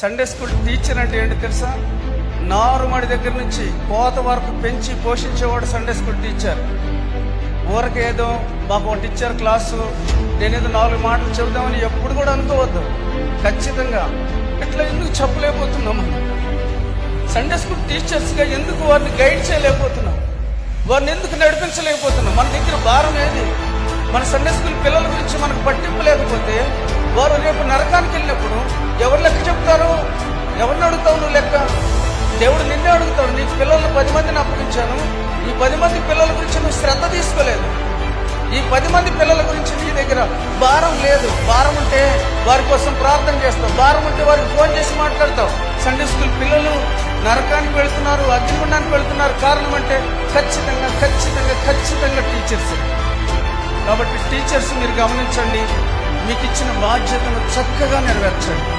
Sunday school teacher అంటే ఏంటి తెలుసా? నారుమడి దగ్గర నుంచి కోత వరకు పెంచి పోషించేవాడు సండే స్కూల్ టీచర్. ఊరకేదో మాకు ఒక టీచర్ క్లాసు, నేనేదో 4 మాటలు చెబుదామని ఎప్పుడు కూడా అనుకోవద్దు. ఖచ్చితంగా ఇట్లా ఎందుకు చెప్పలేకపోతున్నాం? సండే స్కూల్ టీచర్స్గా ఎందుకు వారిని గైడ్ చేయలేకపోతున్నాం? వారిని ఎందుకు నడిపించలేకపోతున్నాం? మన దగ్గర భారం ఏది? మన సండే స్కూల్ పిల్లల గురించి మనకు పట్టింపు లేకపోతే వారు రేపు నరకానికి వెళ్ళినప్పుడు ఎవరు లెక్క చెప్తారు? ఎవరిని అడుగుతావు నువ్వు లెక్క? దేవుడు నిన్నే అడుగుతాడు. నీకు పిల్లలను 10 మందిని అప్పగించాను, ఈ 10 మంది పిల్లల గురించి నువ్వు శ్రద్ధ తీసుకోలేదు. ఈ 10 మంది పిల్లల గురించి నీ దగ్గర భారం లేదు. భారం ఉంటే వారి కోసం ప్రార్థన చేస్తావు, భారం ఉంటే వారికి ఫోన్ చేసి మాట్లాడతావు. సండే స్కూల్ పిల్లలు నరకానికి వెళుతున్నారు, అగ్నిగుండానికి వెళుతున్నారు. కారణం అంటే ఖచ్చితంగా ఖచ్చితంగా ఖచ్చితంగా టీచర్స్. కాబట్టి టీచర్స్ మీరు గమనించండి, మీకు ఇచ్చిన బాధ్యతను చక్కగా నెరవేర్చండి.